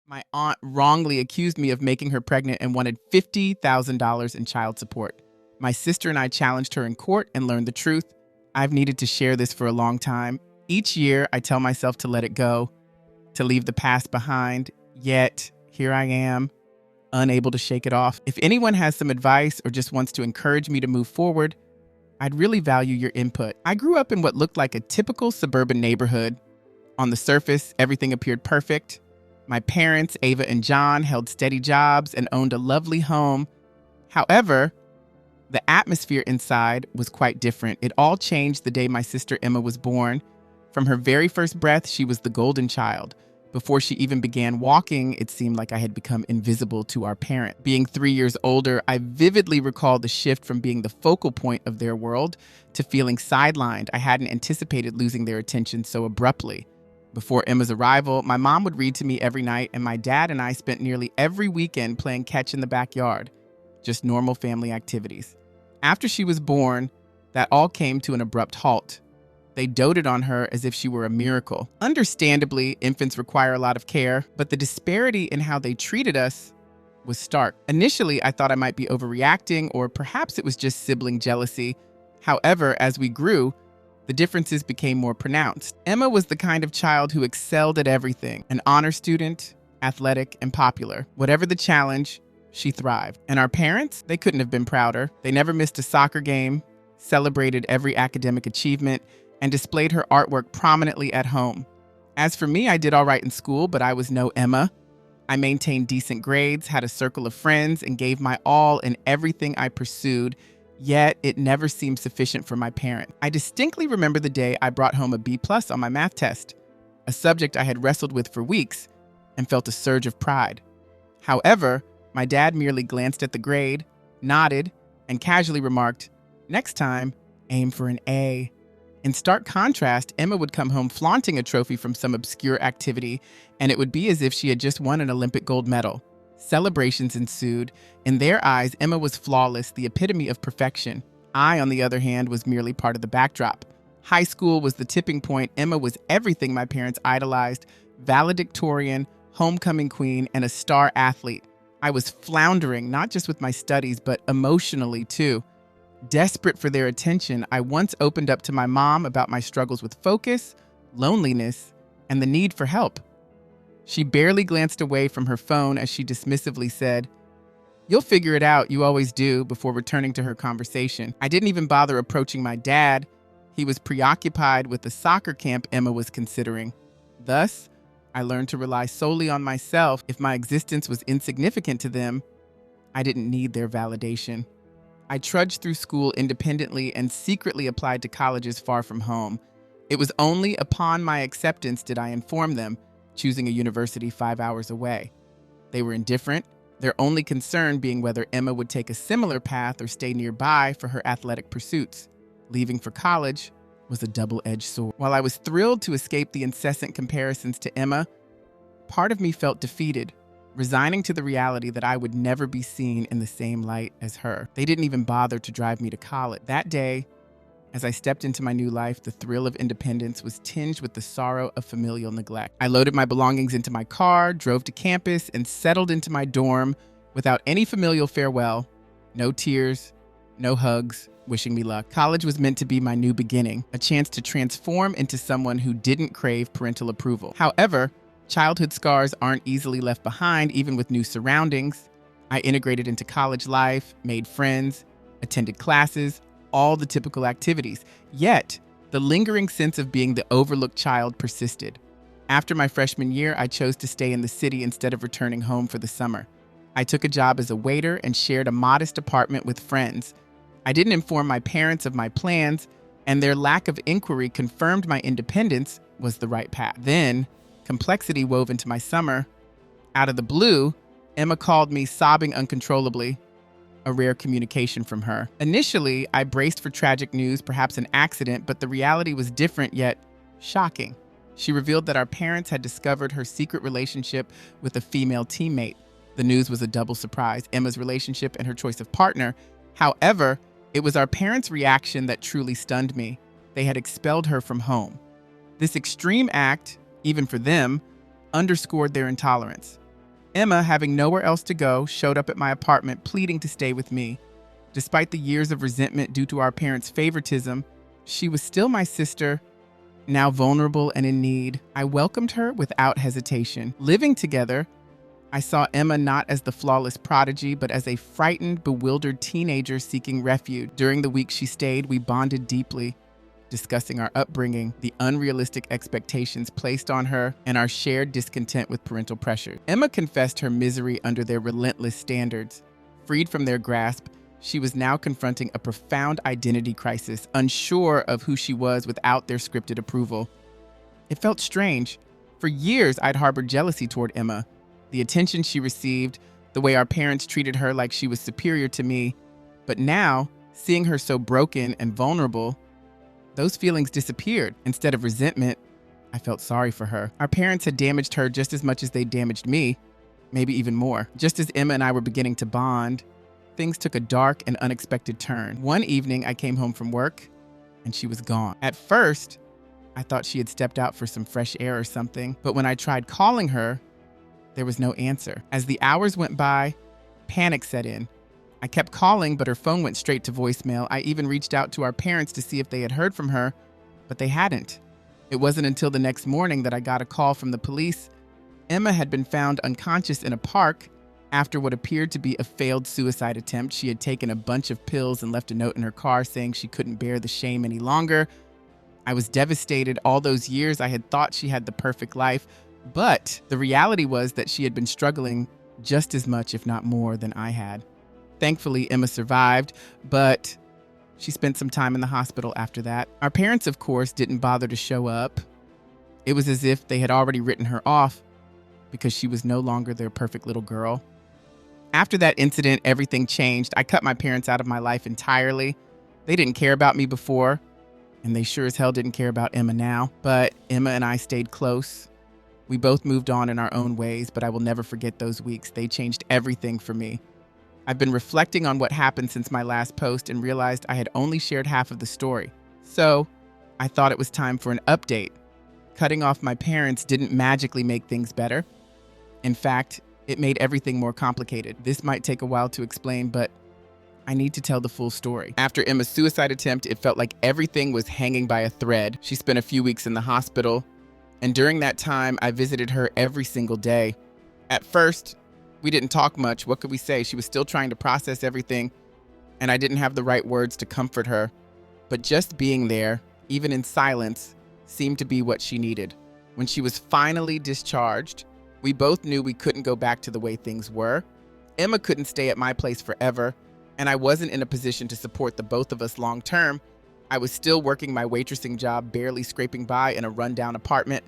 My aunt wrongly accused me of making her pregnant and wanted $50,000 in child support. My sister and I challenged her in court and learned the truth. I've needed to share this for a long time. Each year, I tell myself to let it go, to leave the past behind, yet here I am, unable to shake it off. If anyone has some advice or just wants to encourage me to move forward, I'd really value your input. I grew up in what looked like a typical suburban neighborhood. On the surface, everything appeared perfect. My parents, Ava and John, held steady jobs and owned a lovely home. However, the atmosphere inside was quite different. It all changed the day my sister Emma was born. From her very first breath, she was the golden child. Before she even began walking, it seemed like I had become invisible to our parent. Being 3 years older, I vividly recall the shift from being the focal point of their world to feeling sidelined. I hadn't anticipated losing their attention so abruptly. Before Emma's arrival, my mom would read to me every night, and my dad and I spent nearly every weekend playing catch in the backyard. Just normal family activities. After she was born, that all came to an abrupt halt. They doted on her as if she were a miracle. Understandably, infants require a lot of care, but the disparity in how they treated us was stark. Initially, I thought I might be overreacting, or perhaps it was just sibling jealousy. However, as we grew, the differences became more pronounced. Emma was the kind of child who excelled at everything, an honor student, athletic, and popular. Whatever the challenge, she thrived. And our parents, they couldn't have been prouder. They never missed a soccer game, celebrated every academic achievement, and displayed her artwork prominently at home. As for me, I did all right in school, but I was no Emma. I maintained decent grades, had a circle of friends, and gave my all in everything I pursued, yet it never seemed sufficient for my parent. I distinctly remember the day I brought home a B+ on my math test, a subject I had wrestled with for weeks, and felt a surge of pride. However, my dad merely glanced at the grade, nodded, and casually remarked, "Next time, aim for an A." In stark contrast, Emma would come home flaunting a trophy from some obscure activity, and it would be as if she had just won an Olympic gold medal. Celebrations ensued. In their eyes, Emma was flawless, the epitome of perfection. I, on the other hand, was merely part of the backdrop. High school was the tipping point. Emma was everything my parents idolized: valedictorian, homecoming queen, and a star athlete. I was floundering, not just with my studies, but emotionally too. Desperate for their attention, I once opened up to my mom about my struggles with focus, loneliness, and the need for help. She barely glanced away from her phone as she dismissively said, "You'll figure it out, you always do," before returning to her conversation. I didn't even bother approaching my dad. He was preoccupied with the soccer camp Emma was considering. Thus, I learned to rely solely on myself. If my existence was insignificant to them, I didn't need their validation. I trudged through school independently and secretly applied to colleges far from home. It was only upon my acceptance did I inform them, choosing a university 5 hours away. They were indifferent, their only concern being whether Emma would take a similar path or stay nearby for her athletic pursuits. Leaving for college was a double-edged sword. While I was thrilled to escape the incessant comparisons to Emma, part of me felt defeated, resigning to the reality that I would never be seen in the same light as her. They didn't even bother to drive me to college. That day, as I stepped into my new life, the thrill of independence was tinged with the sorrow of familial neglect. I loaded my belongings into my car, drove to campus, and settled into my dorm without any familial farewell. No tears, no hugs, wishing me luck. College was meant to be my new beginning, a chance to transform into someone who didn't crave parental approval. However, childhood scars aren't easily left behind, even with new surroundings. I integrated into college life, made friends, attended classes, all the typical activities. Yet, the lingering sense of being the overlooked child persisted. After my freshman year, I chose to stay in the city instead of returning home for the summer. I took a job as a waiter and shared a modest apartment with friends. I didn't inform my parents of my plans, and their lack of inquiry confirmed my independence was the right path. Then, complexity wove into my summer. Out of the blue, Emma called me sobbing uncontrollably, a rare communication from her. Initially, I braced for tragic news, perhaps an accident, but the reality was different yet shocking. She revealed that our parents had discovered her secret relationship with a female teammate. The news was a double surprise: Emma's relationship and her choice of partner. However, it was our parents' reaction that truly stunned me. They had expelled her from home. This extreme act, even for them, underscored their intolerance. Emma, having nowhere else to go, showed up at my apartment pleading to stay with me. Despite the years of resentment due to our parents' favoritism, she was still my sister, now vulnerable and in need. I welcomed her without hesitation. Living together, I saw Emma not as the flawless prodigy, but as a frightened, bewildered teenager seeking refuge. During the week she stayed, we bonded deeply, discussing our upbringing, the unrealistic expectations placed on her, and our shared discontent with parental pressure. Emma confessed her misery under their relentless standards. Freed from their grasp, she was now confronting a profound identity crisis, unsure of who she was without their scripted approval. It felt strange. For years, I'd harbored jealousy toward Emma. The attention she received, the way our parents treated her like she was superior to me. But now, seeing her so broken and vulnerable, those feelings disappeared. Instead of resentment, I felt sorry for her. Our parents had damaged her just as much as they damaged me, maybe even more. Just as Emma and I were beginning to bond, things took a dark and unexpected turn. One evening, I came home from work, and she was gone. At first, I thought she had stepped out for some fresh air or something, but when I tried calling her, there was no answer. As the hours went by, panic set in. I kept calling, but her phone went straight to voicemail. I even reached out to our parents to see if they had heard from her, but they hadn't. It wasn't until the next morning that I got a call from the police. Emma had been found unconscious in a park after what appeared to be a failed suicide attempt. She had taken a bunch of pills and left a note in her car saying she couldn't bear the shame any longer. I was devastated. All those years I had thought she had the perfect life, but the reality was that she had been struggling just as much, if not more, than I had. Thankfully, Emma survived, but she spent some time in the hospital after that. Our parents, of course, didn't bother to show up. It was as if they had already written her off because she was no longer their perfect little girl. After that incident, everything changed. I cut my parents out of my life entirely. They didn't care about me before, and they sure as hell didn't care about Emma now. But Emma and I stayed close. We both moved on in our own ways, but I will never forget those weeks. They changed everything for me. I've been reflecting on what happened since my last post and realized I had only shared half of the story. So I thought it was time for an update. Cutting off my parents didn't magically make things better. In fact, it made everything more complicated. This might take a while to explain, but I need to tell the full story. After Emma's suicide attempt, it felt like everything was hanging by a thread. She spent a few weeks in the hospital, and during that time, I visited her every single day. At first, we didn't talk much. What could we say? She was still trying to process everything, and I didn't have the right words to comfort her. But just being there, even in silence, seemed to be what she needed. When she was finally discharged, we both knew we couldn't go back to the way things were. Emma couldn't stay at my place forever, and I wasn't in a position to support the both of us long term. I was still working my waitressing job, barely scraping by in a rundown apartment.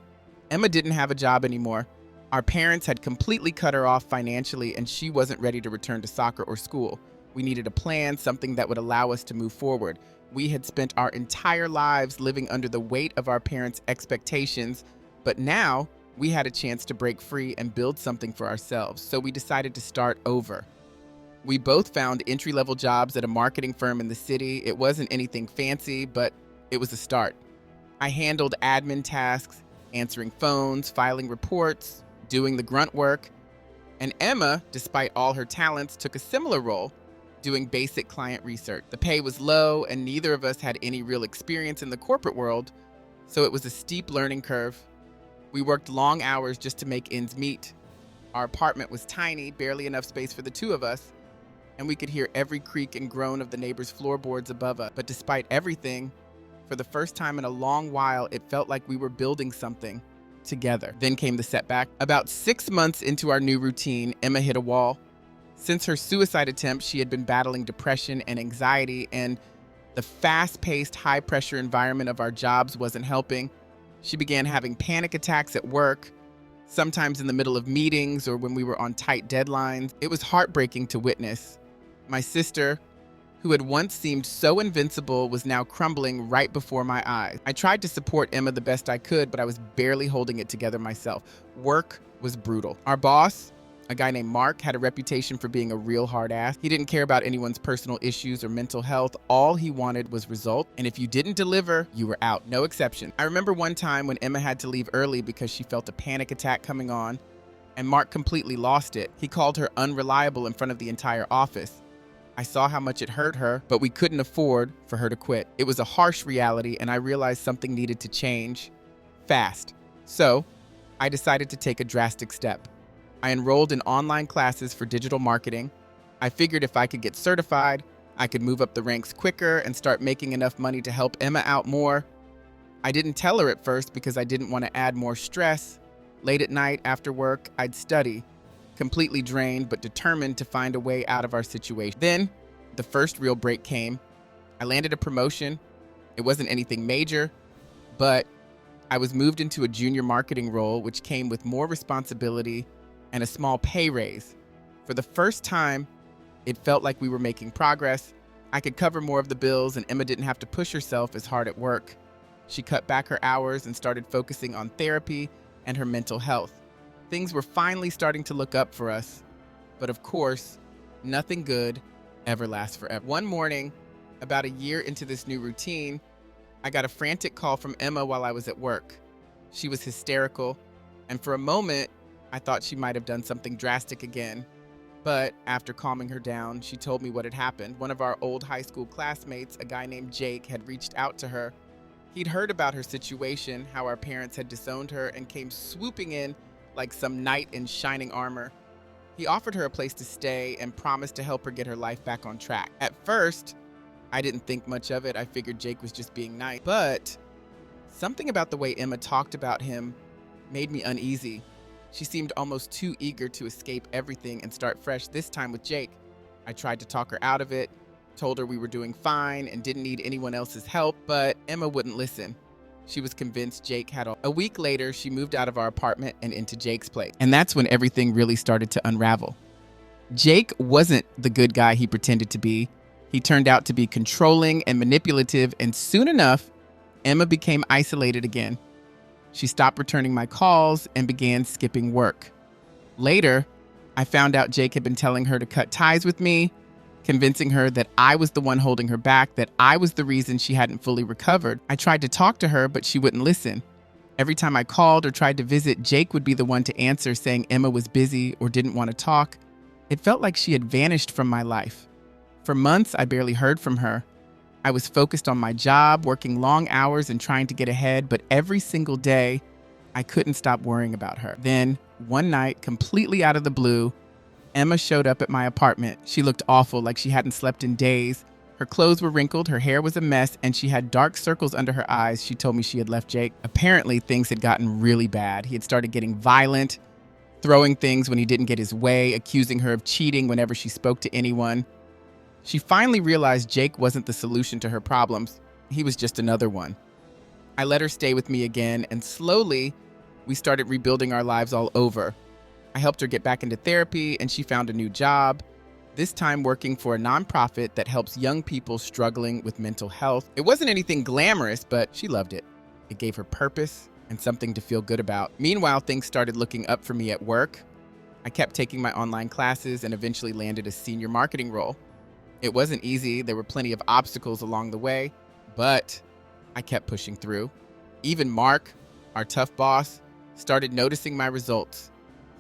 Emma didn't have a job anymore. Our parents had completely cut her off financially, and she wasn't ready to return to soccer or school. We needed a plan, something that would allow us to move forward. We had spent our entire lives living under the weight of our parents' expectations, but now we had a chance to break free and build something for ourselves, so we decided to start over. We both found entry-level jobs at a marketing firm in the city. It wasn't anything fancy, but it was a start. I handled admin tasks, answering phones, filing reports, doing the grunt work. And Emma, despite all her talents, took a similar role, doing basic client research. The pay was low, and neither of us had any real experience in the corporate world, so it was a steep learning curve. We worked long hours just to make ends meet. Our apartment was tiny, barely enough space for the two of us, and we could hear every creak and groan of the neighbors' floorboards above us. But despite everything, for the first time in a long while, it felt like we were building something together. Then came the setback. About 6 months into our new routine, Emma hit a wall. Since her suicide attempt, she had been battling depression and anxiety, and the fast-paced, high-pressure environment of our jobs wasn't helping. She began having panic attacks at work, sometimes in the middle of meetings or when we were on tight deadlines. It was heartbreaking to witness. My sister, who had once seemed so invincible, was now crumbling right before my eyes. I tried to support Emma the best I could, but I was barely holding it together myself. Work was brutal. Our boss, a guy named Mark, had a reputation for being a real hard ass. He didn't care about anyone's personal issues or mental health. All he wanted was result, and if you didn't deliver, you were out. No exception. I remember one time when Emma had to leave early because she felt a panic attack coming on, and Mark completely lost it. He called her unreliable in front of the entire office. I saw how much it hurt her, but we couldn't afford for her to quit. It was a harsh reality, and I realized something needed to change fast. So, I decided to take a drastic step. I enrolled in online classes for digital marketing. I figured if I could get certified, I could move up the ranks quicker and start making enough money to help Emma out more. I didn't tell her at first because I didn't want to add more stress. Late at night after work, I'd study, completely drained but determined to find a way out of our situation. Then, the first real break came. I landed a promotion. It wasn't anything major, but I was moved into a junior marketing role, which came with more responsibility and a small pay raise. For the first time, it felt like we were making progress. I could cover more of the bills, and Emma didn't have to push herself as hard at work. She cut back her hours and started focusing on therapy and her mental health. Things were finally starting to look up for us. But of course, nothing good ever lasts forever. One morning, about a year into this new routine, I got a frantic call from Emma while I was at work. She was hysterical, and for a moment, I thought she might have done something drastic again. But after calming her down, she told me what had happened. One of our old high school classmates, a guy named Jake, had reached out to her. He'd heard about her situation, how our parents had disowned her, and came swooping in like some knight in shining armor. He offered her a place to stay and promised to help her get her life back on track. At first, I didn't think much of it. I figured Jake was just being nice. But something about the way Emma talked about him made me uneasy. She seemed almost too eager to escape everything and start fresh, this time with Jake. I tried to talk her out of it, told her we were doing fine and didn't need anyone else's help, but Emma wouldn't listen. She was convinced Jake had all. A week later, she moved out of our apartment and into Jake's place. And that's when everything really started to unravel. Jake wasn't the good guy he pretended to be. He turned out to be controlling and manipulative, and soon enough, Emma became isolated again. She stopped returning my calls and began skipping work. Later, I found out Jake had been telling her to cut ties with me, convincing her that I was the one holding her back, that I was the reason she hadn't fully recovered. I tried to talk to her, but she wouldn't listen. Every time I called or tried to visit, Jake would be the one to answer, saying Emma was busy or didn't want to talk. It felt like she had vanished from my life. For months, I barely heard from her. I was focused on my job, working long hours and trying to get ahead, but every single day, I couldn't stop worrying about her. Then, one night, completely out of the blue, Emma showed up at my apartment. She looked awful, like she hadn't slept in days. Her clothes were wrinkled, her hair was a mess, and she had dark circles under her eyes. She told me she had left Jake. Apparently, things had gotten really bad. He had started getting violent, throwing things when he didn't get his way, accusing her of cheating whenever she spoke to anyone. She finally realized Jake wasn't the solution to her problems. He was just another one. I let her stay with me again, and slowly, we started rebuilding our lives all over. I helped her get back into therapy, and she found a new job, this time working for a nonprofit that helps young people struggling with mental health. It wasn't anything glamorous, but she loved it. It gave her purpose and something to feel good about. Meanwhile, things started looking up for me at work. I kept taking my online classes and eventually landed a senior marketing role. It wasn't easy. There were plenty of obstacles along the way, but I kept pushing through. Even Mark, our tough boss, started noticing my results.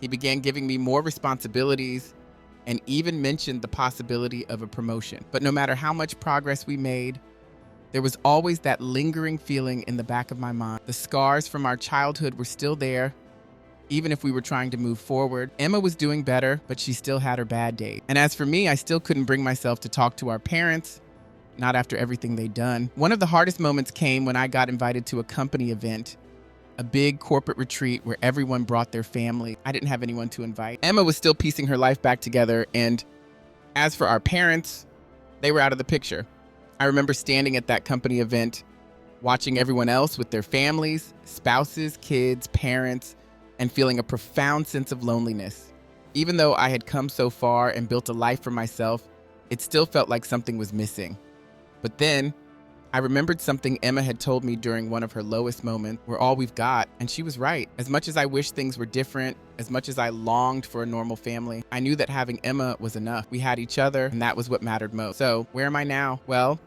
He began giving me more responsibilities and even mentioned the possibility of a promotion. But no matter how much progress we made, there was always that lingering feeling in the back of my mind. The scars from our childhood were still there, even if we were trying to move forward. Emma was doing better, but she still had her bad days. And as for me, I still couldn't bring myself to talk to our parents, not after everything they'd done. One of the hardest moments came when I got invited to a company event, a big corporate retreat where everyone brought their family. I didn't have anyone to invite. Emma was still piecing her life back together, and as for our parents, they were out of the picture. I remember standing at that company event, watching everyone else with their families, spouses, kids, parents, and feeling a profound sense of loneliness. Even though I had come so far and built a life for myself, it still felt like something was missing. But then, I remembered something Emma had told me during one of her lowest moments. We're all we've got, and she was right. As much as I wished things were different, as much as I longed for a normal family, I knew that having Emma was enough. We had each other, and that was what mattered most. So, where am I now? Well,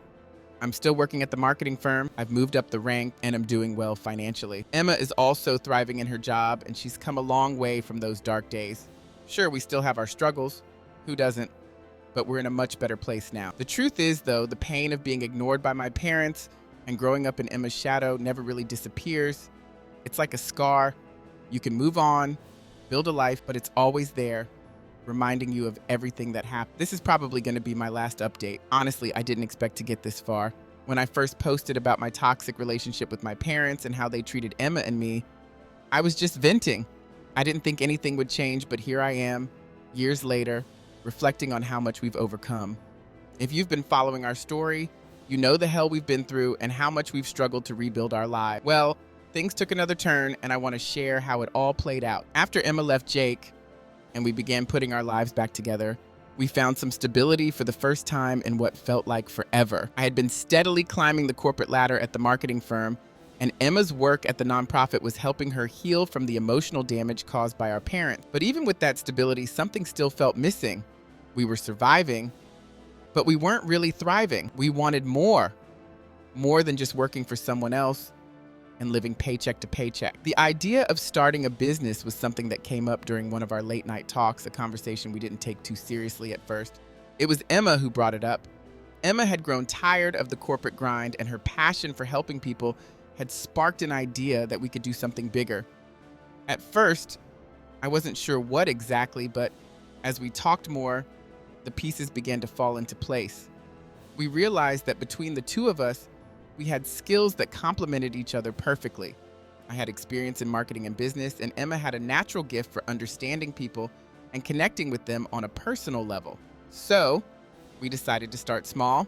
I'm still working at the marketing firm. I've moved up the rank and I'm doing well financially. Emma is also thriving in her job, and she's come a long way from those dark days. Sure, we still have our struggles. Who doesn't? But we're in a much better place now. The truth is, though, the pain of being ignored by my parents and growing up in Emma's shadow never really disappears. It's like a scar. You can move on, build a life, but it's always there, reminding you of everything that happened. This is probably going to be my last update. Honestly, I didn't expect to get this far. When I first posted about my toxic relationship with my parents and how they treated Emma and me, I was just venting. I didn't think anything would change, but here I am, years later, reflecting on how much we've overcome. If you've been following our story, you know the hell we've been through and how much we've struggled to rebuild our lives. Well, things took another turn, and I want to share how it all played out. After Emma left Jake and we began putting our lives back together, we found some stability for the first time in what felt like forever. I had been steadily climbing the corporate ladder at the marketing firm, and Emma's work at the nonprofit was helping her heal from the emotional damage caused by our parents. But even with that stability, something still felt missing. We were surviving, but we weren't really thriving. We wanted more than just working for someone else and living paycheck to paycheck. The idea of starting a business was something that came up during one of our late night talks, a conversation we didn't take too seriously at first. It was Emma who brought it up. Emma had grown tired of the corporate grind, and her passion for helping people had sparked an idea that we could do something bigger. At first, I wasn't sure what exactly, but as we talked more, the pieces began to fall into place. We realized that between the two of us, we had skills that complemented each other perfectly. I had experience in marketing and business, and Emma had a natural gift for understanding people and connecting with them on a personal level. So, we decided to start small.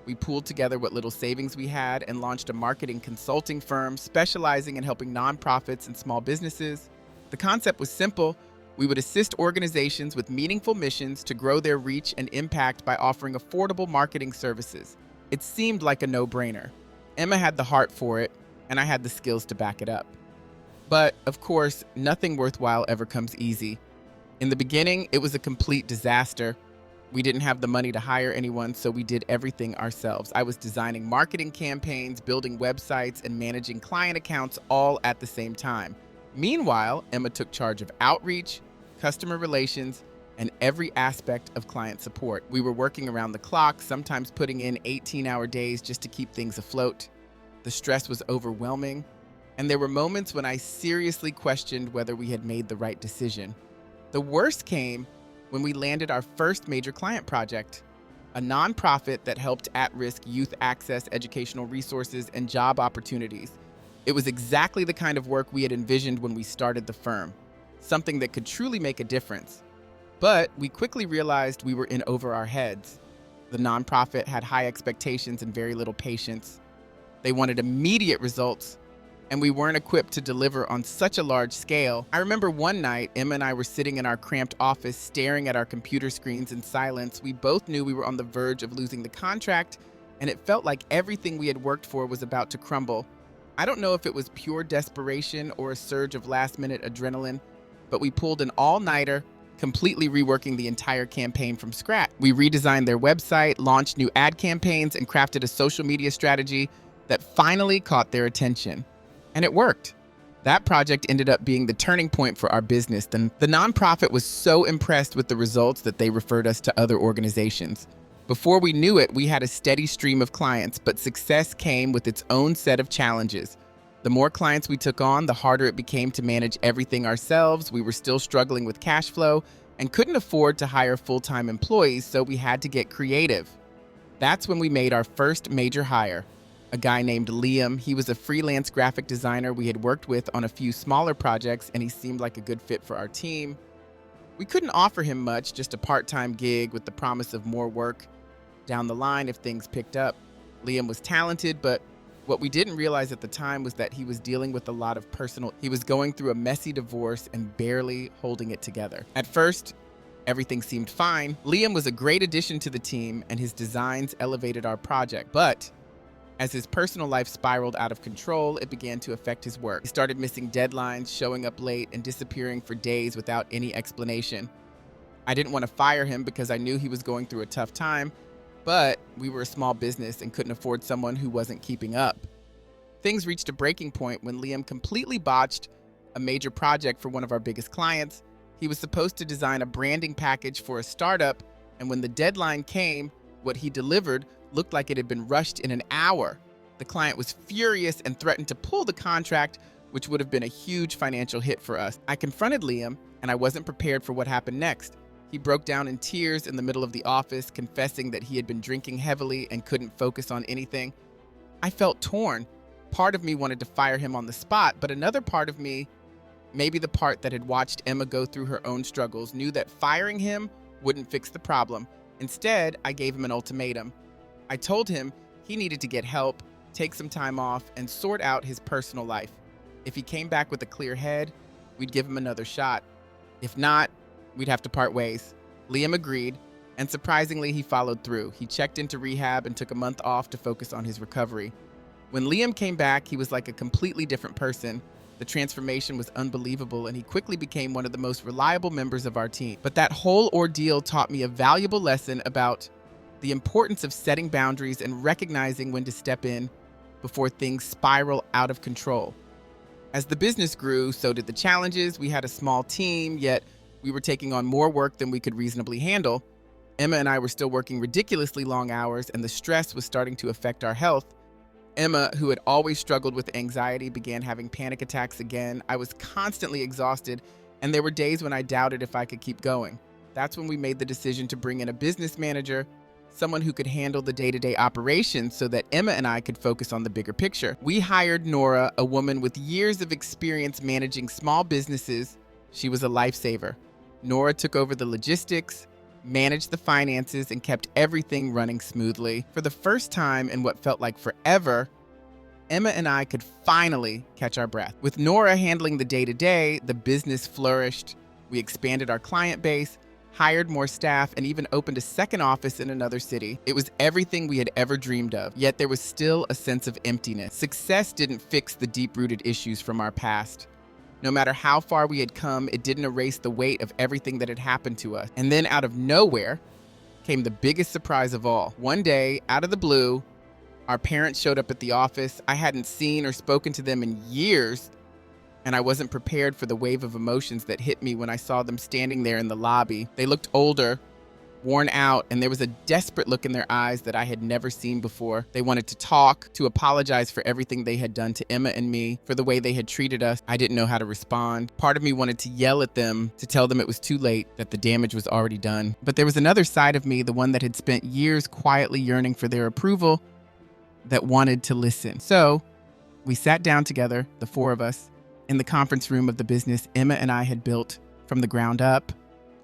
We pooled together what little savings we had and launched a marketing consulting firm specializing in helping nonprofits and small businesses. The concept was simple. We would assist organizations with meaningful missions to grow their reach and impact by offering affordable marketing services. It seemed like a no-brainer. Emma had the heart for it, and I had the skills to back it up. But, of course, nothing worthwhile ever comes easy. In the beginning, it was a complete disaster. We didn't have the money to hire anyone, so we did everything ourselves. I was designing marketing campaigns, building websites, and managing client accounts all at the same time. Meanwhile, Emma took charge of outreach, customer relations, and every aspect of client support. We were working around the clock, sometimes putting in 18-hour days just to keep things afloat. The stress was overwhelming, and there were moments when I seriously questioned whether we had made the right decision. The worst came when we landed our first major client project, a nonprofit that helped at-risk youth access educational resources and job opportunities. It was exactly the kind of work we had envisioned when we started the firm, something that could truly make a difference. But we quickly realized we were in over our heads. The nonprofit had high expectations and very little patience. They wanted immediate results, and we weren't equipped to deliver on such a large scale. I remember one night, Emma and I were sitting in our cramped office staring at our computer screens in silence. We both knew we were on the verge of losing the contract, and it felt like everything we had worked for was about to crumble. I don't know if it was pure desperation or a surge of last-minute adrenaline, but we pulled an all-nighter, completely reworking the entire campaign from scratch. We redesigned their website, launched new ad campaigns, and crafted a social media strategy that finally caught their attention. And it worked. That project ended up being the turning point for our business. The nonprofit was so impressed with the results that they referred us to other organizations. Before we knew it, we had a steady stream of clients, but success came with its own set of challenges. The more clients we took on, the harder it became to manage everything ourselves. We were still struggling with cash flow and couldn't afford to hire full-time employees, so we had to get creative. That's when we made our first major hire, a guy named Liam. He was a freelance graphic designer we had worked with on a few smaller projects, and he seemed like a good fit for our team. We couldn't offer him much, just a part-time gig with the promise of more work down the line if things picked up. Liam was talented, but what we didn't realize at the time was that he was dealing with a lot of he was going through a messy divorce and barely holding it together. At first, everything seemed fine. Liam was a great addition to the team, and his designs elevated our project. But as his personal life spiraled out of control, it began to affect his work. He started missing deadlines, showing up late, and disappearing for days without any explanation. I didn't want to fire him because I knew he was going through a tough time, But we were a small business and couldn't afford someone who wasn't keeping up. Things reached a breaking point when Liam completely botched a major project for one of our biggest clients. He was supposed to design a branding package for a startup, and when the deadline came, what he delivered looked like it had been rushed in an hour. The client was furious and threatened to pull the contract, which would have been a huge financial hit for us. I confronted Liam, and I wasn't prepared for what happened next. He broke down in tears in the middle of the office, confessing that he had been drinking heavily and couldn't focus on anything. I felt torn. Part of me wanted to fire him on the spot, but another part of me, maybe the part that had watched Emma go through her own struggles, knew that firing him wouldn't fix the problem. Instead, I gave him an ultimatum. I told him he needed to get help, take some time off, and sort out his personal life. If he came back with a clear head, we'd give him another shot. If not, we'd have to part ways. Liam agreed, and surprisingly, he followed through. He checked into rehab and took a month off to focus on his recovery. When Liam came back, he was like a completely different person. The transformation was unbelievable, and he quickly became one of the most reliable members of our team. But that whole ordeal taught me a valuable lesson about the importance of setting boundaries and recognizing when to step in before things spiral out of control. As the business grew, so did the challenges. We had a small team, yet we were taking on more work than we could reasonably handle. Emma and I were still working ridiculously long hours, and the stress was starting to affect our health. Emma, who had always struggled with anxiety, began having panic attacks again. I was constantly exhausted, and there were days when I doubted if I could keep going. That's when we made the decision to bring in a business manager, someone who could handle the day-to-day operations so that Emma and I could focus on the bigger picture. We hired Nora, a woman with years of experience managing small businesses. She was a lifesaver. Nora took over the logistics, managed the finances, and kept everything running smoothly. For the first time in what felt like forever, Emma and I could finally catch our breath. With Nora handling the day-to-day, the business flourished. We expanded our client base, hired more staff, and even opened a second office in another city. It was everything we had ever dreamed of, yet there was still a sense of emptiness. Success didn't fix the deep-rooted issues from our past. No matter how far we had come, it didn't erase the weight of everything that had happened to us. And then out of nowhere came the biggest surprise of all. One day, out of the blue, our parents showed up at the office. I hadn't seen or spoken to them in years, and I wasn't prepared for the wave of emotions that hit me when I saw them standing there in the lobby. They looked older, worn out, and there was a desperate look in their eyes that I had never seen before. They wanted to talk, to apologize for everything they had done to Emma and me, for the way they had treated us. I didn't know how to respond. Part of me wanted to yell at them, to tell them it was too late, that the damage was already done. But there was another side of me, the one that had spent years quietly yearning for their approval, that wanted to listen. So we sat down together, the four of us, in the conference room of the business Emma and I had built from the ground up.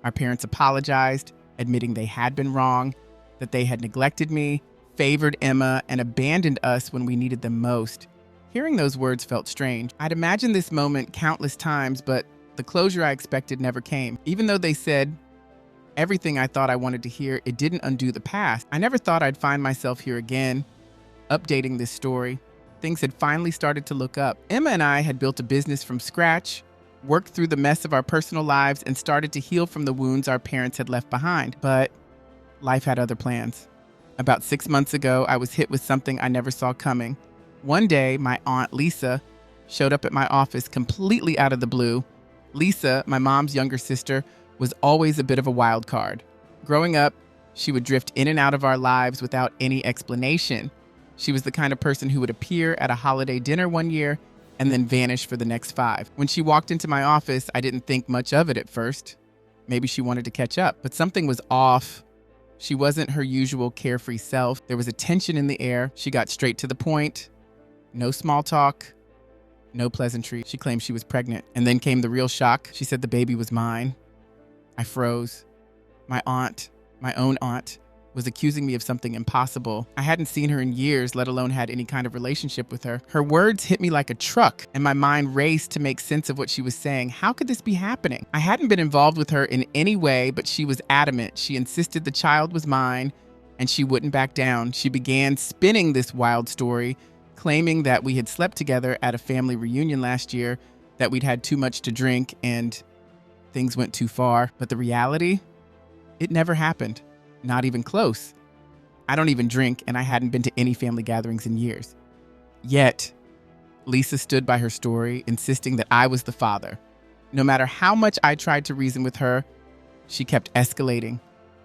Our parents apologized, admitting they had been wrong, that they had neglected me, favored Emma, and abandoned us when we needed them most. Hearing those words felt strange. I'd imagined this moment countless times, but the closure I expected never came. Even though they said everything I thought I wanted to hear, it didn't undo the past. I never thought I'd find myself here again, updating this story. Things had finally started to look up. Emma and I had built a business from scratch, worked through the mess of our personal lives, and started to heal from the wounds our parents had left behind. But life had other plans. About 6 months ago, I was hit with something I never saw coming. One day, my aunt Lisa showed up at my office completely out of the blue. Lisa, my mom's younger sister, was always a bit of a wild card. Growing up, she would drift in and out of our lives without any explanation. She was the kind of person who would appear at a holiday dinner one year and then vanish for the next 5. When she walked into my office, I didn't think much of it at first. Maybe she wanted to catch up, but something was off. She wasn't her usual carefree self. There was a tension in the air. She got straight to the point. No small talk, no pleasantry. She claimed she was pregnant. And then came the real shock. She said the baby was mine. I froze. My aunt, my own aunt, was accusing me of something impossible. I hadn't seen her in years, let alone had any kind of relationship with her. Her words hit me like a truck, and my mind raced to make sense of what she was saying. How could this be happening? I hadn't been involved with her in any way, but she was adamant. She insisted the child was mine, and she wouldn't back down. She began spinning this wild story, claiming that we had slept together at a family reunion last year, that we'd had too much to drink, and things went too far. But the reality? It never happened. Not even close. I don't even drink, and I hadn't been to any family gatherings in years. Yet, Lisa stood by her story, insisting that I was the father. No matter how much I tried to reason with her, she kept escalating.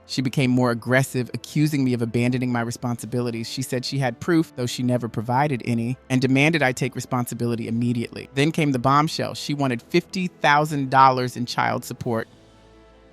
She became more aggressive, accusing me of abandoning my responsibilities. She said she had proof, though she never provided any, and demanded I take responsibility immediately. Then came the bombshell. She wanted $50,000 in child support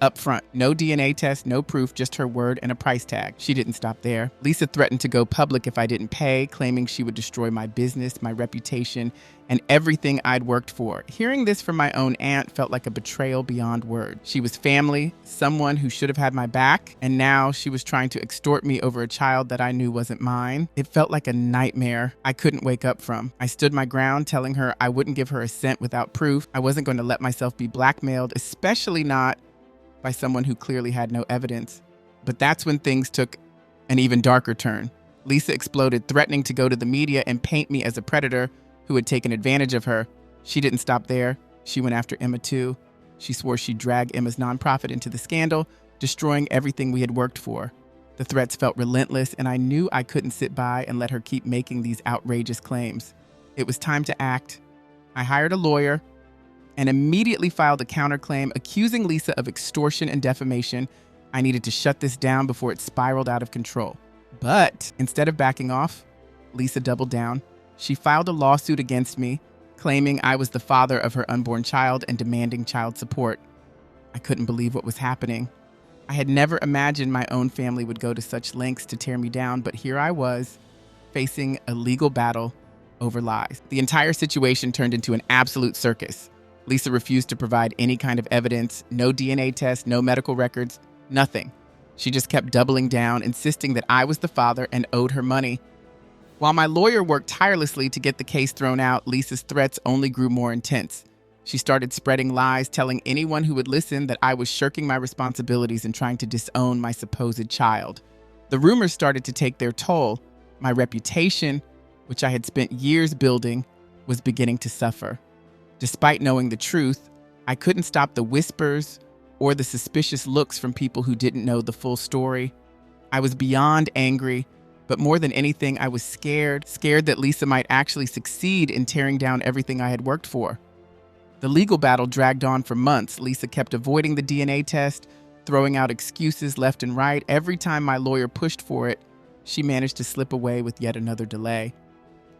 up front. No DNA test, no proof, just her word and a price tag. She didn't stop there. Lisa threatened to go public if I didn't pay, claiming she would destroy my business, my reputation, and everything I'd worked for. Hearing this from my own aunt felt like a betrayal beyond words. She was family, someone who should have had my back, and now she was trying to extort me over a child that I knew wasn't mine. It felt like a nightmare I couldn't wake up from. I stood my ground, telling her I wouldn't give her a cent without proof. I wasn't going to let myself be blackmailed, especially not by someone who clearly had no evidence. But that's when things took an even darker turn. Lisa exploded, threatening to go to the media and paint me as a predator who had taken advantage of her. She didn't stop there. She went after Emma too. She swore she'd drag Emma's nonprofit into the scandal, destroying everything we had worked for. The threats felt relentless, and I knew I couldn't sit by and let her keep making these outrageous claims. It was time to act. I hired a lawyer and immediately filed a counterclaim accusing Lisa of extortion and defamation. I needed to shut this down before it spiraled out of control. But instead of backing off, Lisa doubled down. She filed a lawsuit against me, claiming I was the father of her unborn child and demanding child support. I couldn't believe what was happening. I had never imagined my own family would go to such lengths to tear me down, but here I was, facing a legal battle over lies. The entire situation turned into an absolute circus. Lisa refused to provide any kind of evidence, no DNA test, no medical records, nothing. She just kept doubling down, insisting that I was the father and owed her money. While my lawyer worked tirelessly to get the case thrown out, Lisa's threats only grew more intense. She started spreading lies, telling anyone who would listen that I was shirking my responsibilities and trying to disown my supposed child. The rumors started to take their toll. My reputation, which I had spent years building, was beginning to suffer. Despite knowing the truth, I couldn't stop the whispers or the suspicious looks from people who didn't know the full story. I was beyond angry, but more than anything, I was scared that Lisa might actually succeed in tearing down everything I had worked for. The legal battle dragged on for months. Lisa kept avoiding the DNA test, throwing out excuses left and right. Every time my lawyer pushed for it, she managed to slip away with yet another delay.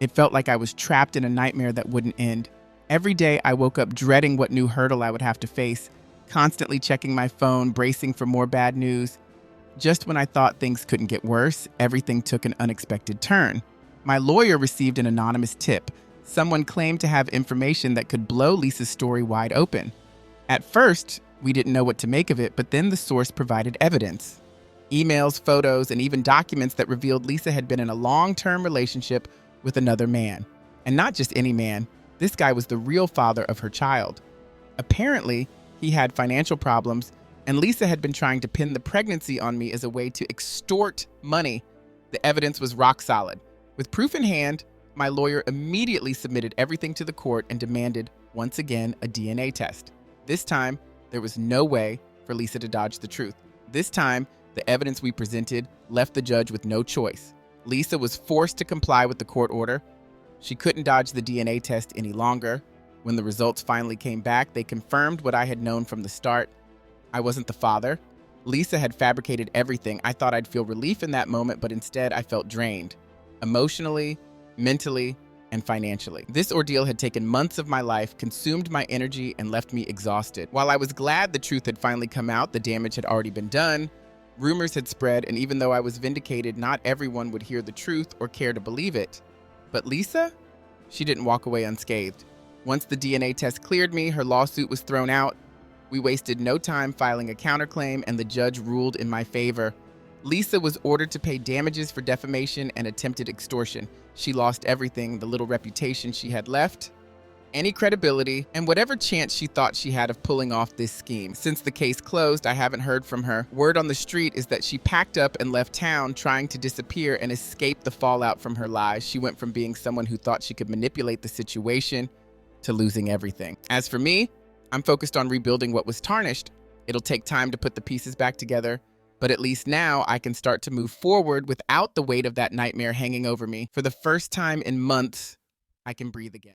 It felt like I was trapped in a nightmare that wouldn't end. Every day, I woke up dreading what new hurdle I would have to face, constantly checking my phone, bracing for more bad news. Just when I thought things couldn't get worse, everything took an unexpected turn. My lawyer received an anonymous tip. Someone claimed to have information that could blow Lisa's story wide open. At first, we didn't know what to make of it, but then the source provided evidence. Emails, photos, and even documents that revealed Lisa had been in a long-term relationship with another man. And not just any man. This guy was the real father of her child. Apparently, he had financial problems, and Lisa had been trying to pin the pregnancy on me as a way to extort money. The evidence was rock solid. With proof in hand, my lawyer immediately submitted everything to the court and demanded, once again, a DNA test. This time, there was no way for Lisa to dodge the truth. This time, the evidence we presented left the judge with no choice. Lisa was forced to comply with the court order. She couldn't dodge the DNA test any longer. When the results finally came back, they confirmed what I had known from the start. I wasn't the father. Lisa had fabricated everything. I thought I'd feel relief in that moment, but instead I felt drained. Emotionally, mentally, and financially. This ordeal had taken months of my life, consumed my energy, and left me exhausted. While I was glad the truth had finally come out, the damage had already been done. Rumors had spread, and even though I was vindicated, not everyone would hear the truth or care to believe it. But Lisa? She didn't walk away unscathed. Once the DNA test cleared me, her lawsuit was thrown out. We wasted no time filing a counterclaim, and the judge ruled in my favor. Lisa was ordered to pay damages for defamation and attempted extortion. She lost everything, the little reputation she had left, any credibility, and whatever chance she thought she had of pulling off this scheme. Since the case closed, I haven't heard from her. Word on the street is that she packed up and left town, trying to disappear and escape the fallout from her lies. She went from being someone who thought she could manipulate the situation to losing everything. As for me, I'm focused on rebuilding what was tarnished. It'll take time to put the pieces back together, But at least now I can start to move forward without the weight of that nightmare hanging over me. For the first time in months, I can breathe again.